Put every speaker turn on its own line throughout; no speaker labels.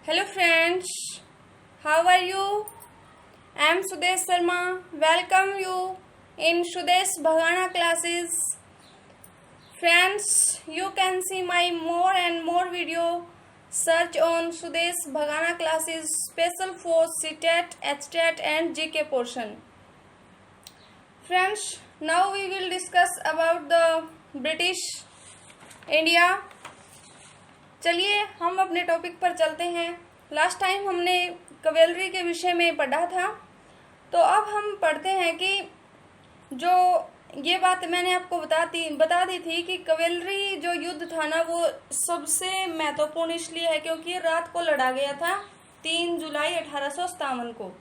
Hello friends, how are you? I am Sudesh Sharma. Welcome you in Sudesh Bhagana classes. Friends, you can see my more and more video. Search on Sudesh Bhagana classes special for CTET, HTET and GK portion. Friends, now we will discuss about the British India. चलिए हम अपने topic पर चलते हैं। Last time हमने कवेलरी के विषय में पढ़ा था, तो अब हम पढ़ते हैं कि जो ये बात मैंने आपको बता दी थी कि कवेलरी जो युद्ध था ना, वो सबसे महत्वपूर्ण इसलिए है क्योंकि ये रात को लड़ा गया था 3 जुलाई 1857 को।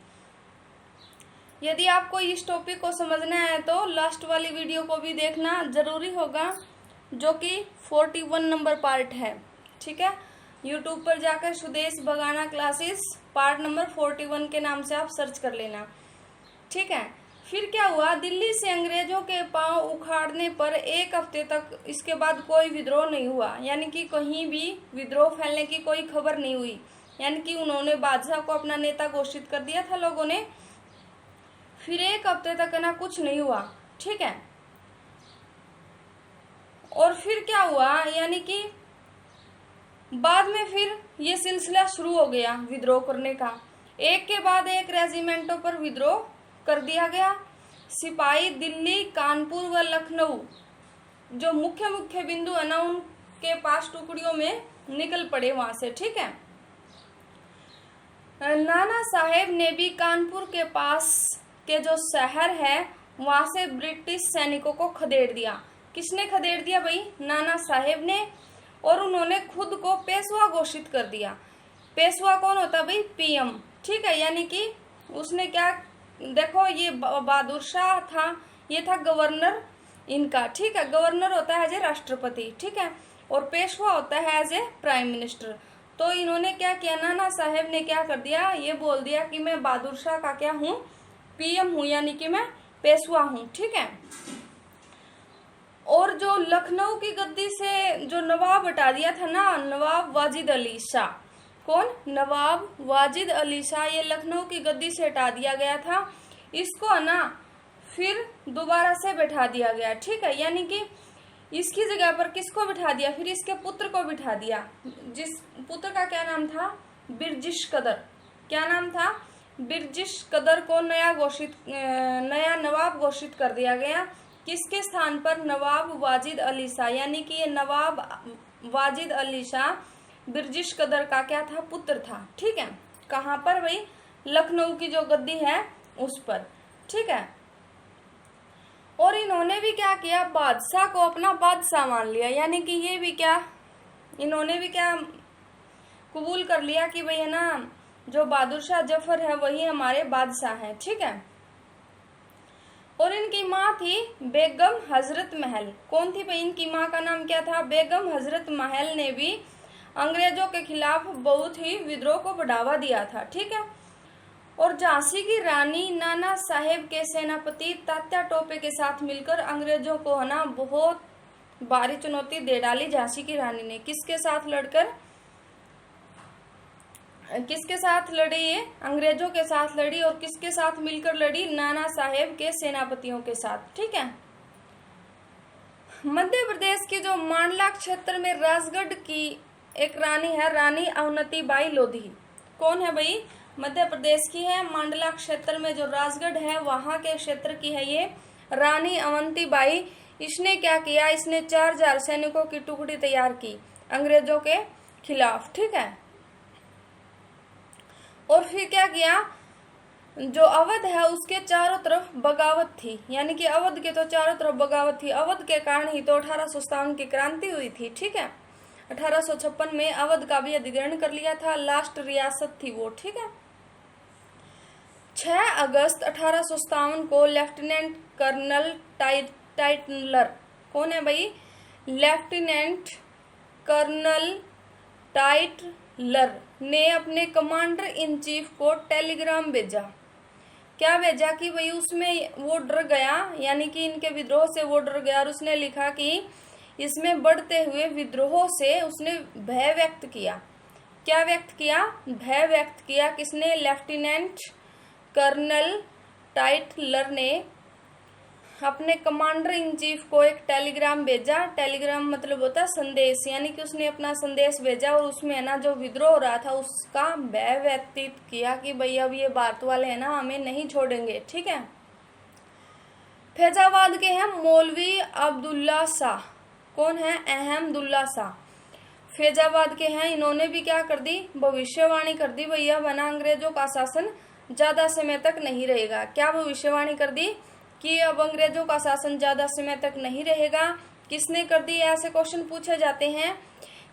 यदि आपको इस टॉपिक को समझना है तो लास्ट वाली वीडियो को भी देखना जरूरी होगा, जो कि 41 नंबर पार्ट है। ठीक है, यूट्यूब पर जाकर सुदेश बगाना क्लासेस पार्ट नंबर 41 के नाम से आप सर्च कर लेना। ठीक है, फिर क्या हुआ, दिल्ली से अंग्रेजों के पांव उखाड़ने पर 1 हफ्ते तक इसके बाद कोई विद्रोह नहीं हुआ, यानी कि कहीं भी विद्रोह फैलने की कोई खबर नहीं हुई। यानी कि उन्होंने बादशाह को अपना नेता घोषित कर दिया था लोगों ने। फिर 1 हफ्ते तक ना कुछ नहीं हुआ। ठीक है, और फिर क्या हुआ, यानी कि बाद में फिर ये सिलसिला शुरू हो गया विद्रोह करने का। एक के बाद एक रेजिमेंटों पर विद्रोह कर दिया गया। सिपाही दिल्ली, कानपुर व लखनऊ जो मुख्य बिंदु है ना, उनके पास टुकड़ियों में निकल पड़े वहां से। ठीक है, नाना साहेब ने भी कानपुर के पास के जो शहर है वहां से ब्रिटिश सैनिकों को खदेड़ दिया। किसने खदेड़ दिया भाई? नाना साहेब ने। और उन्होंने खुद को पेशवा घोषित कर दिया। पेशवा कौन होता है भाई? पीएम। ठीक है, यानी कि उसने क्या, देखो ये बहादुर शाह था, ये था गवर्नर इनका। ठीक है, गवर्नर होता है एज ए राष्ट्रपति। ठीक है, और पेशवा होता है एज ए प्राइम मिनिस्टर। तो इन्होंने क्या किया, नाना साहेब ने क्या कर दिया, ये बोल दिया कि मैं बहादुर शाह का क्या हूँ, पीएम हूँ, यानी कि मैं पेशवा हूँ। ठीक है, और जो लखनऊ की गद्दी से जो नवाब हटा दिया था ना, नवाब वाजिद अली शाह। कौन? नवाब वाजिद अली शाह, ये लखनऊ की गद्दी से हटा दिया गया था। इसको है ना फिर दोबारा से बैठा दिया गया। ठीक है, यानी कि इसकी जगह पर किसको बिठा दिया, फिर इसके पुत्र को बिठा दिया। जिस पुत्र का क्या नाम था? बिरजिश कदर। क्या नाम था? बिरजिश कदर को नया नवाब घोषित कर दिया गया। किसके स्थान पर? नवाब वाजिद अली शाह, यानी कि ये नवाब वाजिद अली शाह बिरजिश कदर का क्या था? पुत्र था। ठीक है, कहाँ पर भाई? लखनऊ की जो गद्दी है उस पर। ठीक है, और इन्होंने भी क्या किया, बादशाह को अपना बादशाह मान लिया। यानी कि ये भी क्या, इन्होंने भी क्या कबूल कर लिया कि भाई है ना, जो बहादुर शाह जफर है वही हमारे बादशाह हैं। ठीक है, और इनकी माँ थी बेगम हजरत महल। कौन थी भाई? इनकी माँ का नाम क्या था? बेगम हजरत महल ने भी अंग्रेजों के खिलाफ बहुत ही विद्रोह को बढ़ावा दिया था। ठीक है, और झांसी की रानी नाना साहेब के सेनापति तात्या टोपे के साथ मिलकर अंग्रेजों को है ना बहुत भारी चुनौती दे डाली। झांसी की रानी ने किसके साथ लड़ी? ये अंग्रेजों के साथ लड़ी। और किसके साथ मिलकर लड़ी? नाना साहेब के सेनापतियों के साथ। ठीक है, मध्य प्रदेश की जो मांडला क्षेत्र में राजगढ़ की एक रानी है, रानी अवंती बाई लोधी। कौन है भाई? मध्य प्रदेश की है। मांडला क्षेत्र में जो राजगढ़ है वहां के क्षेत्र की है ये रानी अवंती बाई। इसने क्या किया, इसने 4000 सैनिकों की टुकड़ी तैयार की अंग्रेजों के खिलाफ। ठीक है, और फिर क्या किया, जो अवध है उसके चारों तरफ बगावत थी। यानी कि अवध के तो चारों तरफ बगावत थी। अवध के कारण ही तो 1857 की क्रांति हुई थी। ठीक है, 1856 में अवध का भी अधिग्रहण कर लिया था, लास्ट रियासत थी वो। ठीक है, 6 अगस्त 1857 को लेफ्टिनेंट कर्नल टाइटलर। कौन है भाई? लेफ्टिनेंट कर्नल टाइटलर ने अपने कमांडर इन चीफ को टेलीग्राम भेजा। क्या भेजा कि भाई उसमें वो डर गया, यानी कि इनके विद्रोह से वो डर गया, और उसने लिखा कि इसमें बढ़ते हुए विद्रोह से उसने भय व्यक्त किया। क्या व्यक्त किया? भय व्यक्त किया। किसने? लेफ्टिनेंट कर्नल टाइटलर ने अपने कमांडर इन चीफ को एक टेलीग्राम भेजा। टेलीग्राम मतलब होता है संदेश, यानी कि उसने अपना संदेश भेजा और उसमें है ना जो विद्रोह हो रहा था उसका भय व्यतीत किया कि भाई अब ये भारत वाले है ना हमें नहीं छोड़ेंगे। ठीक है। फैजाबाद के हैं मौलवी अब्दुल्ला शाह। कौन है? अहमदुल्ला शाह। फैजाबाद के हैं, इन्होंने भी क्या कर दी? भविष्यवाणी कर दी भैया बना अंग्रेजों का शासन ज्यादा समय तक नहीं रहेगा। क्या भविष्यवाणी कर दी कि अब अंग्रेजों का शासन ज्यादा समय तक नहीं रहेगा? किसने कर दी? ऐसे क्वेश्चन पूछे जाते हैं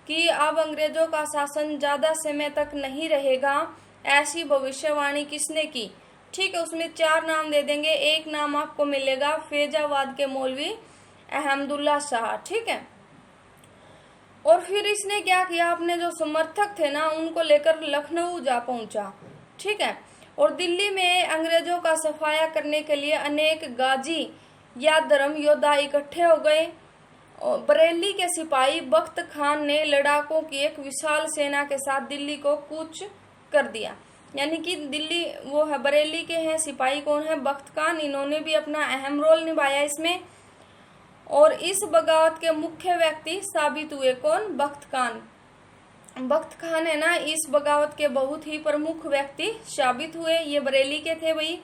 कि अब अंग्रेजों का शासन ज्यादा समय तक नहीं रहेगा, ऐसी भविष्यवाणी किसने की? ठीक है, उसमें 4 नाम दे देंगे। एक नाम आपको मिलेगा फैजाबाद के मौलवी अहमदुल्ला शाह। ठीक है। और फिर इसने क्या किया? अपने जो समर्थक थे ना उनको लेकर लखनऊ जा पहुंचा। ठीक है। और दिल्ली में अंग्रेजों का सफाया करने के लिए अनेक गाजी या धर्म योद्धा इकट्ठे हो गए। बरेली के सिपाही बख्त खान ने लड़ाकों की एक विशाल सेना के साथ दिल्ली को कूच कर दिया। यानी कि दिल्ली वो है बरेली के हैं सिपाही। कौन है? बख्त खान। इन्होंने भी अपना अहम रोल निभाया इसमें। और इस बगावत के मुख्य व्यक्ति साबित हुए। कौन? बख्त खान। बख्त खान है ना इस बगावत के बहुत ही प्रमुख व्यक्ति साबित हुए। ये बरेली के थे भाई।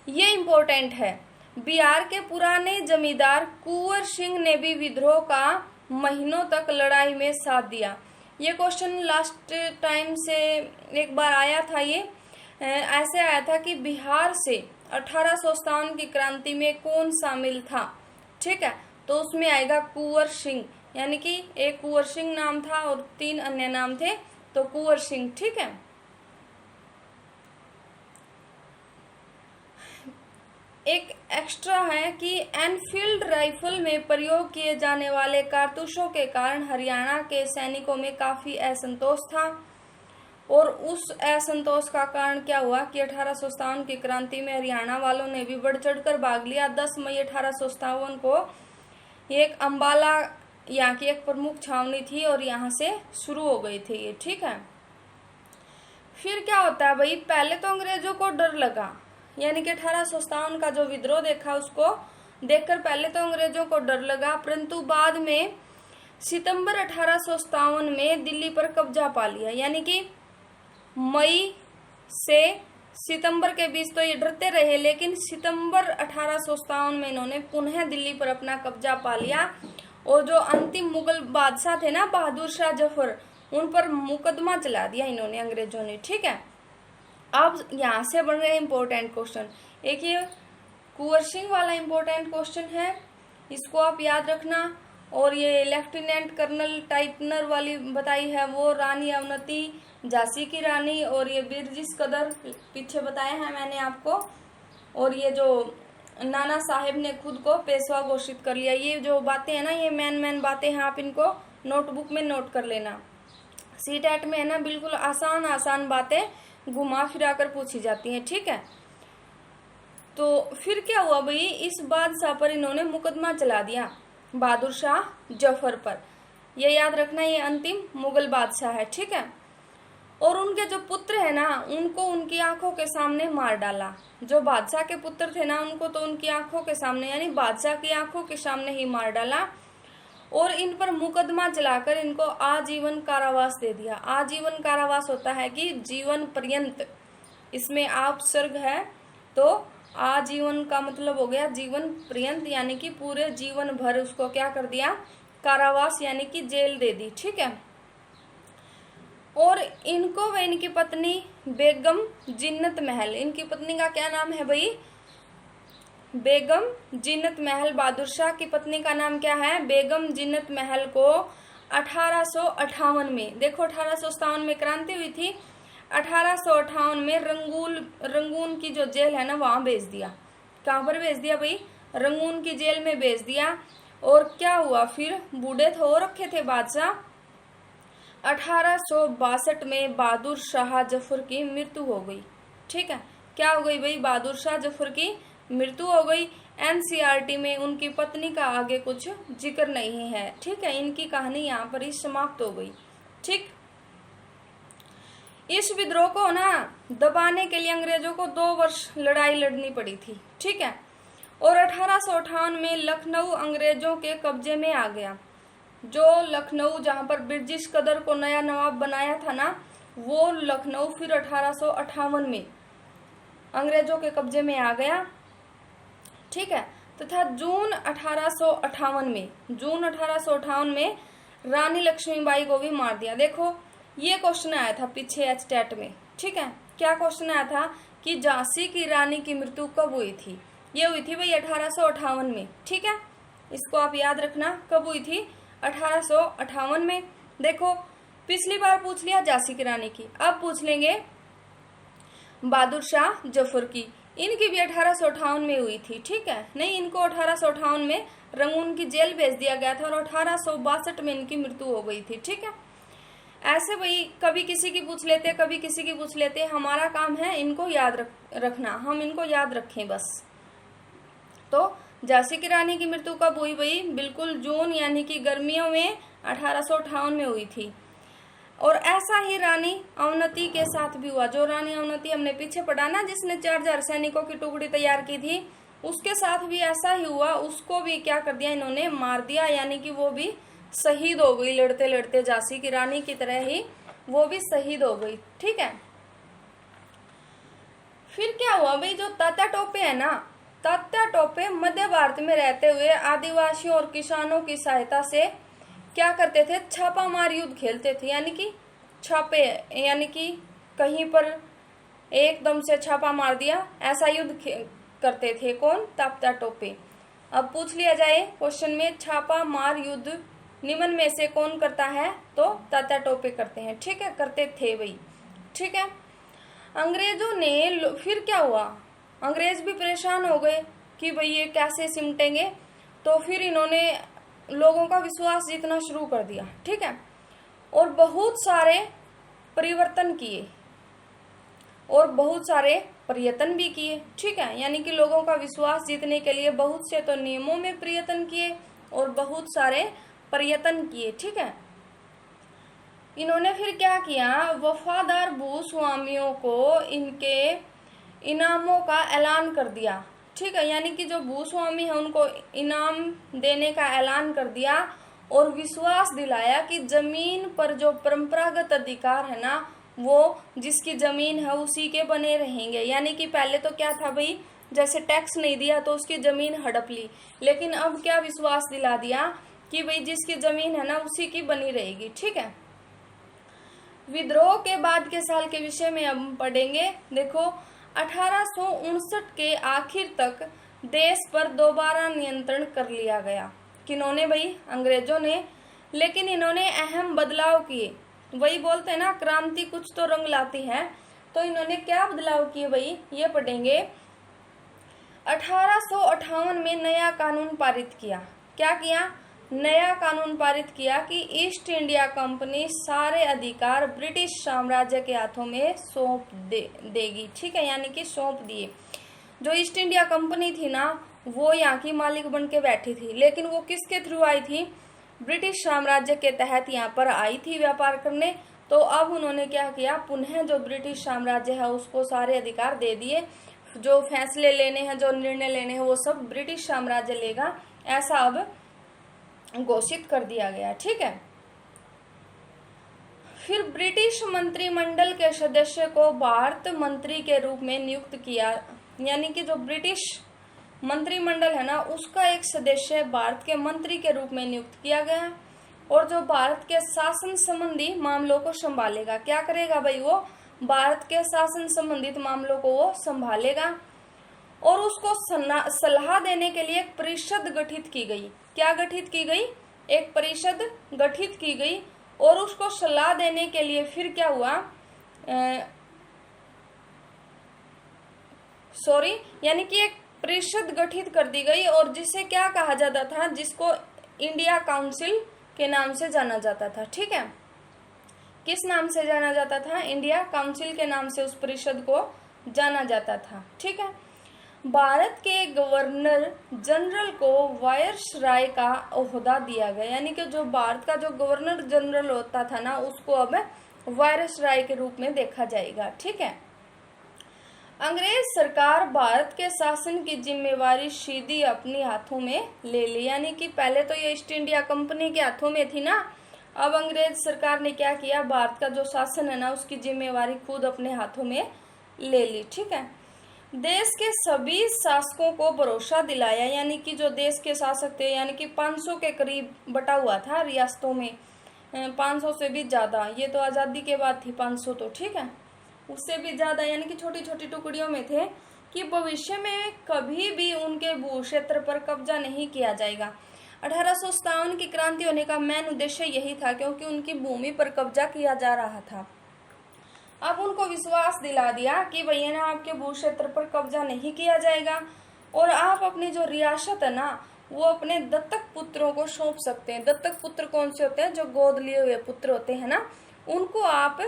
ये इम्पोर्टेंट है। बिहार के पुराने जमींदार कुंवर सिंह ने भी विद्रोह का महीनों तक लड़ाई में साथ दिया। ये क्वेश्चन लास्ट टाइम से एक बार आया था। ये ऐसे आया था कि बिहार से 1857 की क्रांति में कौन शामिल था? ठीक है, तो उसमें आएगा कुंवर सिंह, यानी कि एक कुंवर सिंह नाम था और 3 अन्य नाम थे, तो कुंवर सिंह। ठीक है। एक एक्स्ट्रा है कि एनफील्ड राइफल में प्रयोग किए जाने वाले कारतूसों के कारण हरियाणा के सैनिकों में काफी असंतोष था। और उस असंतोष का कारण क्या हुआ कि 1857 की क्रांति में हरियाणा वालों ने भी बढ़ चढ़कर भाग लिया। 10 मई 1857 को एक अंबाला यहाँ की एक प्रमुख छावनी थी और यहाँ से शुरू हो गई थी ये। ठीक है। फिर क्या होता है भाई? पहले तो अंग्रेजों को डर लगा, यानी कि 1857 का जो विद्रोह देखा उसको देखकर पहले तो अंग्रेजों को डर लगा, परंतु बाद में सितंबर 1857 में दिल्ली पर कब्जा पा लिया। यानी कि मई से सितंबर के बीच तो ये डरते रहे, लेकिन सितंबर 1857 में इन्होंने पुनः दिल्ली पर अपना कब्जा पा लिया। और जो अंतिम मुगल बादशाह थे ना बहादुर शाह जफर, उन पर मुकदमा चला दिया इन्होंने अंग्रेजों ने। ठीक है। अब यहाँ से बन रहे इम्पोर्टेंट क्वेश्चन। एक ये कुंवर सिंह वाला इम्पोर्टेंट क्वेश्चन है, इसको आप याद रखना। और ये लेफ्टिनेंट कर्नल टाइटलर वाली बताई है वो रानी अवंती झांसी की रानी, और ये बिरजिस कदर पीछे बताया है मैंने आपको। और ये जो नाना साहेब ने खुद को पेशवा घोषित कर लिया। ये जो बातें हैं ना ये मेन बातें हैं, आप इनको नोटबुक में नोट कर लेना। सीटेट में है ना बिल्कुल आसान बातें घुमा फिरा कर पूछी जाती हैं। ठीक है। तो फिर क्या हुआ भाई? इस बादशाह पर इन्होंने मुकदमा चला दिया बहादुर शाह जफर पर। ये याद रखना, ये अंतिम मुगल बादशाह है। ठीक है। और उनके जो पुत्र है ना उनको उनकी आंखों के सामने मार डाला। जो बादशाह के पुत्र थे ना उनको तो उनकी आंखों के सामने, यानी बादशाह की आंखों के सामने ही मार डाला। और इन पर मुकदमा चलाकर इनको आजीवन कारावास दे दिया। आजीवन कारावास होता है कि जीवन पर्यंत, इसमें अपसर्ग है तो आजीवन का मतलब हो गया जीवन पर्यंत, यानी कि पूरे जीवन भर उसको क्या कर दिया? कारावास, यानी कि जेल दे दी। ठीक है। और इनको व इनकी पत्नी बेगम जिन्नत महल, इनकी पत्नी का क्या नाम है भाई? बेगम जिन्नत महल। बहादुर शाह की पत्नी का नाम क्या है? बेगम जिन्नत महल को 1858 में, देखो 1857 में क्रांति हुई थी, 1858 में रंगून की जो जेल है ना वहां भेज दिया। कहाँ पर भेज दिया भाई? रंगून की जेल में भेज दिया। और क्या हुआ फिर? बूढ़े तो हो रखे थे बादशाह। 1862 में बहादुर शाह जफर की मृत्यु हो गई। ठीक है। क्या हो गई भाई? बहादुर शाह जफर की मृत्यु हो गई। एनसीईआरटी में उनकी पत्नी का आगे कुछ जिक्र नहीं है। ठीक है। इनकी कहानी यहाँ पर ही समाप्त हो गई। ठीक। इस विद्रोह को ना दबाने के लिए अंग्रेजों को 2 वर्ष लड़ाई लड़नी पड़ी थी, ठीक है। और 1858 में लखनऊ अंग्रेजों के कब्जे में आ गया। जो लखनऊ जहां पर ब्रिटिश कदर को नया नवाब बनाया था ना, वो लखनऊ फिर 1858 में अंग्रेजों के कब्जे में आ गया, ठीक है। तथा जून 1858 में रानी लक्ष्मीबाई को भी मार दिया। देखो ये क्वेश्चन आया था पीछे एचटेट में, ठीक है। क्या क्वेश्चन आया था कि झांसी की रानी की मृत्यु कब हुई थी? ये हुई थी भाई 1858 में, ठीक है। इसको आप याद रखना, कब हुई थी? 1858 में। देखो पिछली बार पूछ लिया झांसी की रानी की, अब पूछ लेंगे बहादुर शाह जफर की। इनकी भी 1858 में हुई थी, ठीक है। नहीं, इनको 1858 में रंगून की जेल भेज दिया गया था और 1862 में इनकी मृत्यु हो गई थी, ठीक है। ऐसे भाई कभी किसी की पूछ लेते, कभी किसी की पूछ लेते। हमारा काम है इनको याद रखना, हम इनको याद रखें बस। तो झांसी की रानी की मृत्यु कब हुई भाई? बिल्कुल जून यानी कि गर्मियों में 1858 में हुई थी। और ऐसा ही रानी अवनति के साथ भी हुआ। जो रानी अवनति हमने पीछे पढ़ा ना, जिसने 4000 सैनिकों की टुकड़ी तैयार की थी, उसके साथ भी ऐसा ही हुआ। उसको भी क्या कर दिया इन्होंने? मार दिया, यानी कि वो भी शहीद हो गई। लड़ते लड़ते झांसी की रानी की तरह ही वो भी शहीद हो गई, ठीक है। फिर क्या हुआ भाई? जो तात्या टोपे है ना, तात्या टोपे मध्य भारत में रहते हुए आदिवासियों और किसानों की सहायता से क्या करते थे? छापामार युद्ध खेलते थे। यानी कि छापे, यानी कि कहीं पर एकदम से छापा मार दिया, ऐसा युद्ध करते थे। कौन? तात्या टोपे। अब पूछ लिया जाए क्वेश्चन में, छापा मार युद्ध निम्न में से कौन करता है? तो तात्या टोपे करते हैं, ठीक है, करते थे भाई, ठीक है। अंग्रेजों ने फिर क्या हुआ? अंग्रेज भी परेशान हो गए कि भाई ये कैसे सिमटेंगे। तो फिर इन्होंने लोगों का विश्वास जीतना शुरू कर दिया, ठीक है। और बहुत सारे परिवर्तन किए और बहुत सारे प्रयत्न भी किए, ठीक है। यानी कि लोगों का विश्वास जीतने के लिए बहुत से तो नियमों में प्रयत्न किए और बहुत सारे प्रयत्न किए, ठीक है। इन्होंने फिर क्या किया? वफादार भूस्वामियों को इनके इनामों का ऐलान कर दिया, ठीक है। यानी कि जो भूस्वामी है उनको इनाम देने का ऐलान कर दिया और विश्वास दिलाया कि जमीन पर जो परंपरागत अधिकार है ना, वो जिसकी जमीन है उसी के बने रहेंगे। यानी कि पहले तो क्या था भाई, जैसे टैक्स नहीं दिया तो उसकी जमीन हड़प ली, लेकिन अब क्या विश्वास दिला दिया कि भाई जिसकी जमीन है ना उसी की बनी रहेगी, ठीक है। विद्रोह के बाद के साल के विषय में हम पढ़ेंगे। देखो 1859 के आखिर तक देश पर दोबारा नियंत्रण कर लिया गया। किन्होंने भाई? अंग्रेजों ने। लेकिन इन्होंने अहम बदलाव किए। वही बोलते हैं ना, क्रांति कुछ तो रंग लाती है। तो इन्होंने क्या बदलाव किए भाई? ये पढ़ेंगे। 1858 में नया कानून पारित किया। क्या किया? नया कानून पारित किया कि ईस्ट इंडिया कंपनी सारे अधिकार ब्रिटिश साम्राज्य के हाथों में सौंप देगी, ठीक है। यानी कि सौंप दिए। जो ईस्ट इंडिया कंपनी थी ना, वो यहाँ की मालिक बन के बैठी थी, लेकिन वो किसके थ्रू आई थी? ब्रिटिश साम्राज्य के तहत यहाँ पर आई थी व्यापार करने। तो अब उन्होंने क्या किया? पुनः जो ब्रिटिश साम्राज्य है उसको सारे अधिकार दे दिए। जो फैसले लेने हैं, जो निर्णय लेने हैं, वो सब ब्रिटिश साम्राज्य लेगा, ऐसा अब घोषित कर दिया गया, ठीक है। फिर ब्रिटिश मंत्रिमंडल के सदस्य को भारत मंत्री के रूप में नियुक्त किया। यानी कि जो ब्रिटिश मंत्रिमंडल है ना, उसका एक सदस्य भारत के मंत्री के रूप में नियुक्त किया गया और जो भारत के शासन संबंधी मामलों को संभालेगा। क्या करेगा भाई? वो भारत के शासन संबंधित मामलों को वो संभालेगा। और उसको सलाह देने के लिए एक परिषद गठित की गई। क्या गठित की गई? एक परिषद गठित की गई। और उसको सलाह देने के लिए फिर क्या हुआ? यानी कि एक परिषद गठित कर दी गई और जिसे क्या कहा जाता था? जिसको इंडिया काउंसिल के नाम से जाना जाता था, ठीक है। किस नाम से जाना जाता था? इंडिया काउंसिल के नाम से उस परिषद को जाना जाता था, ठीक है। भारत के गवर्नर जनरल को वायसराय का ओहदा दिया गया। यानी कि जो भारत का जो गवर्नर जनरल होता था ना, उसको अब वायसराय के रूप में देखा जाएगा। ठीक है। अंग्रेज सरकार भारत के शासन की जिम्मेवारी सीधी अपने हाथों में ले ली, यानी कि पहले तो ये ईस्ट इंडिया कंपनी के हाथों में थी ना, अब अंग्रेज सरकार ने क्या किया, भारत का जो शासन है ना उसकी जिम्मेवारी खुद अपने हाथों में ले ली। ठीक है। देश के सभी शासकों को भरोसा दिलाया, यानी कि जो देश के शासक थे, यानी कि 500 के करीब बटा हुआ था रियासतों में, 500 से भी ज्यादा, ये तो आजादी के बाद थी 500 तो, ठीक है, उससे भी ज्यादा, यानी कि छोटी छोटी टुकड़ियों में थे कि भविष्य में कभी भी उनके भू क्षेत्र पर कब्जा नहीं किया जाएगा। 1857 की क्रांति होने का मेन उद्देश्य यही था, क्योंकि उनकी भूमि पर कब्जा किया जा रहा था। अब उनको विश्वास दिला दिया कि भैया ना आपके भू क्षेत्र पर कब्जा नहीं किया जाएगा और आप अपनी जो रियासत है ना वो अपने दत्तक पुत्रों को सौंप सकते हैं। दत्तक पुत्र कौन से होते हैं, जो गोद लिए हुए पुत्र होते हैं ना, उनको आप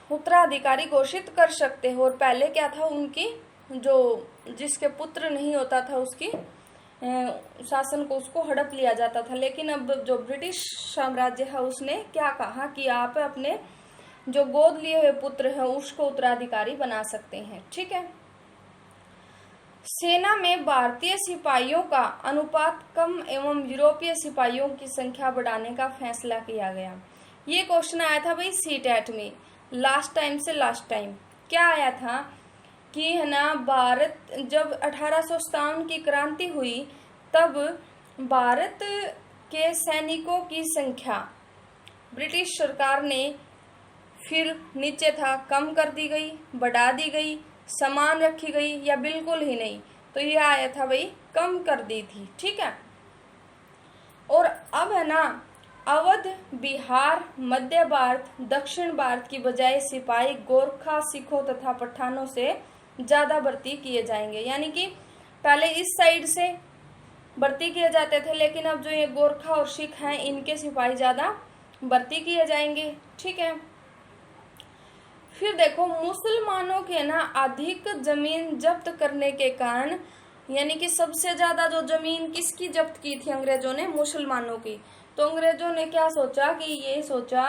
उत्तराधिकारी घोषित कर सकते हो। और पहले क्या था, उनकी जो जिसके पुत्र नहीं होता था उसकी शासन को उसको हड़प लिया जाता था। लेकिन अब जो ब्रिटिश साम्राज्य है उसने क्या कहा कि आप अपने जो गोद लिए हुए पुत्र है उसको उत्तराधिकारी बना सकते हैं। ठीक है। सेना में भारतीय सिपाहियों का अनुपात कम एवं यूरोपीय सिपाहियों की संख्या बढ़ाने का फैसला किया गया। ये क्वेश्चन आया था भाई सीटेट में लास्ट टाइम क्या आया था कि है ना, भारत जब 1857 की क्रांति हुई तब भारत के सैनिकों की संख्या ब्रिटिश सरकार ने फिर नीचे था कम कर दी गई, बढ़ा दी गई, समान रखी गई या बिल्कुल ही नहीं, तो ये आया था भाई कम कर दी थी। ठीक है। और अब है ना, अवध, बिहार, मध्य भारत, दक्षिण भारत की बजाय सिपाही गोरखा, सिखों तथा पठानों से ज्यादा भर्ती किए जाएंगे। यानी कि पहले इस साइड से भर्ती किए जाते थे, लेकिन अब जो ये गोरखा और सिख हैं इनके सिपाही ज्यादा भर्ती किए जाएंगे। ठीक है। फिर देखो, मुसलमानों के ना अधिक जमीन जब्त करने के कारण, यानी कि सबसे ज्यादा जो जमीन किसकी जब्त की थी अंग्रेजों ने, मुसलमानों की। तो अंग्रेजों ने क्या सोचा कि ये सोचा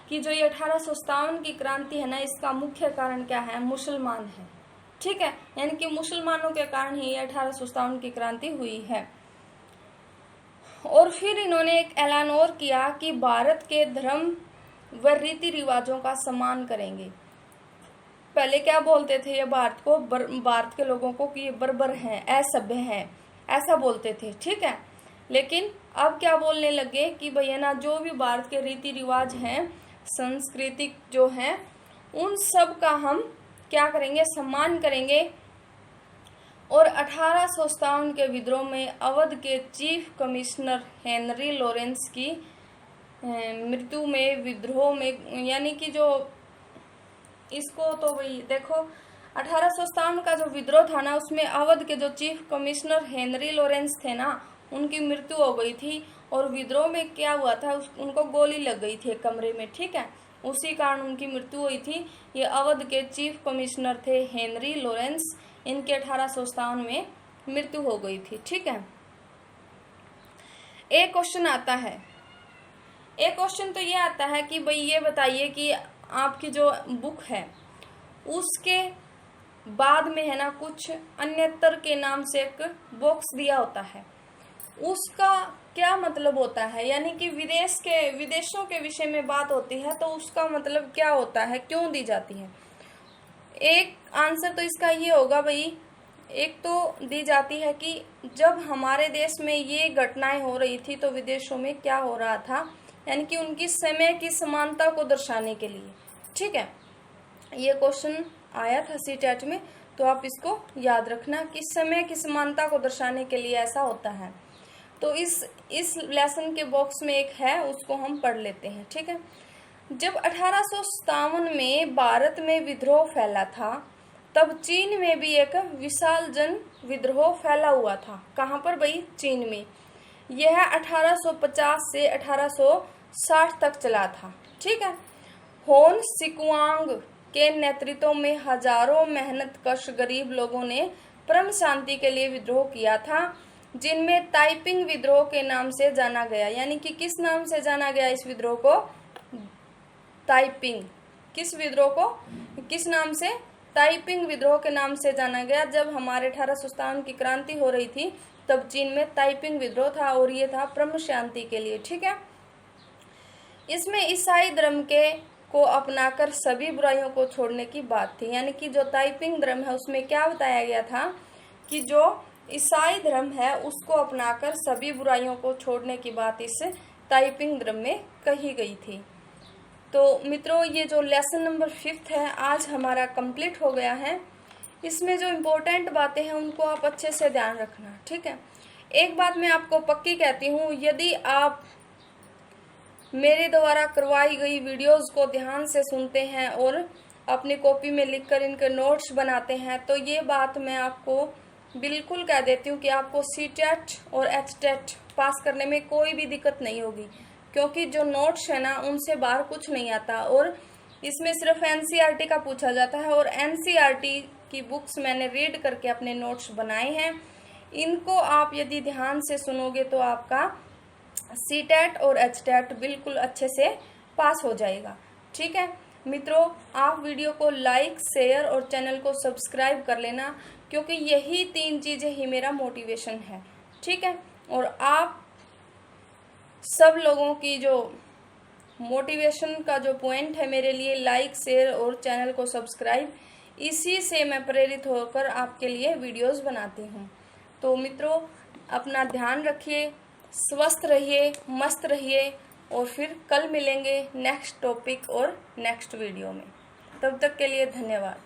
कि जो ये 1857 की क्रांति है ना इसका मुख्य कारण क्या है, मुसलमान है। ठीक है। यानी कि मुसलमानों के कारण ही 1857 की क्रांति हुई है। और फिर इन्होंने एक ऐलान और किया कि भारत के धर्म व रीति रिवाजों का सम्मान करेंगे। पहले क्या बोलते थे ये भारत को, भारत के लोगों को कि ये बर्बर हैं, असभ्य हैं, ऐसा बोलते थे। ठीक है। लेकिन अब क्या बोलने लगे कि भैया ना जो भी भारत के रीति रिवाज हैं, सांस्कृतिक जो हैं, उन सब का हम क्या करेंगे, सम्मान करेंगे। और 1857 के विद्रोह में अवध के चीफ कमिश्नर हेनरी लॉरेंस की मृत्यु में विद्रोह में, यानी कि जो इसको तो भाई देखो 1857 का जो विद्रोह था ना उसमें अवध के जो चीफ कमिश्नर हेनरी लॉरेंस थे ना उनकी मृत्यु हो गई थी। और विद्रोह में क्या हुआ था, उनको गोली लग गई थी एक कमरे में। ठीक है। उसी कारण उनकी मृत्यु हुई थी। ये अवध के चीफ कमिश्नर थे हेनरी लॉरेंस, इनके 1857 में मृत्यु हो गई थी। ठीक है। एक क्वेश्चन आता है, एक क्वेश्चन तो ये आता है कि भाई ये बताइए कि आपकी जो बुक है उसके बाद में है ना कुछ अन्यतर के नाम से एक बॉक्स दिया होता है, उसका क्या मतलब होता है, यानी कि विदेशों के विषय में बात होती है तो उसका मतलब क्या होता है, क्यों दी जाती है। एक आंसर तो इसका ये होगा भाई, एक तो दी जाती है कि जब हमारे देश में ये घटनाएं हो रही थी तो विदेशों में क्या हो रहा था, यानी कि उनकी समय की समानता को दर्शाने के लिए। ठीक है। ये क्वेश्चन आया था सीटेट में, तो आप इसको याद रखना कि समय की समानता को दर्शाने के लिए ऐसा होता है। तो इस लेसन के बॉक्स में एक है, उसको हम पढ़ लेते हैं। ठीक है। जब 1857 में भारत में विद्रोह फैला था तब चीन में भी एक विशाल जन विद्रोह फैला हुआ था। कहाँ पर भाई, चीन में। यह 1850 से 1860 तक चला था। ठीक है। होन सिकुआंग के नेतृत्व में हजारों मेहनत कश गरीब लोगों ने परम शांति के लिए विद्रोह किया था, जिनमें ताइपिंग विद्रोह के नाम से जाना गया। यानी कि किस नाम से जाना गया इस विद्रोह को, ताइपिंग। किस विद्रोह को किस नाम से? ताइपिंग विद्रोह के नाम से जाना गया। जब हमारे 1857 की क्रांति हो रही थी तब चीन में ताइपिंग विद्रोह था और ये था ब्रह्म शांति के लिए। ठीक है। इसमें ईसाई धर्म के को अपनाकर सभी बुराइयों को छोड़ने की बात थी। यानी कि जो ताइपिंग धर्म है उसमें क्या बताया गया था कि जो ईसाई धर्म है उसको अपनाकर सभी बुराइयों को छोड़ने की बात इस ताइपिंग धर्म में कही गई थी। तो मित्रों, ये जो लेसन नंबर 5 है आज हमारा कंप्लीट हो गया है। इसमें जो इम्पोर्टेंट बातें हैं उनको आप अच्छे से ध्यान रखना। ठीक है। एक बात मैं आपको पक्की कहती हूँ, यदि आप मेरे द्वारा करवाई गई वीडियोस को ध्यान से सुनते हैं और अपनी कॉपी में लिखकर इनके नोट्स बनाते हैं तो ये बात मैं आपको बिल्कुल कह देती हूँ कि आपको सीटेट और एचटेट पास करने में कोई भी दिक्कत नहीं होगी, क्योंकि जो नोट्स है ना उनसे बाहर कुछ नहीं आता और इसमें सिर्फ एनसीईआरटी का पूछा जाता है और एनसीईआरटी की बुक्स मैंने रीड करके अपने नोट्स बनाए हैं। इनको आप यदि ध्यान से सुनोगे तो आपका सीटेट और एचटेट बिल्कुल अच्छे से पास हो जाएगा। ठीक है मित्रों, आप वीडियो को लाइक, शेयर और चैनल को सब्सक्राइब कर लेना, क्योंकि यही 3 चीज़ें ही मेरा मोटिवेशन है। ठीक है। और आप सब लोगों की जो मोटिवेशन का जो पॉइंट है मेरे लिए लाइक, शेयर और चैनल को सब्सक्राइब, इसी से मैं प्रेरित होकर आपके लिए वीडियोस बनाती हूँ। तो मित्रों, अपना ध्यान रखिए, स्वस्थ रहिए, मस्त रहिए और फिर कल मिलेंगे नेक्स्ट टॉपिक और नेक्स्ट वीडियो में। तब तक के लिए धन्यवाद।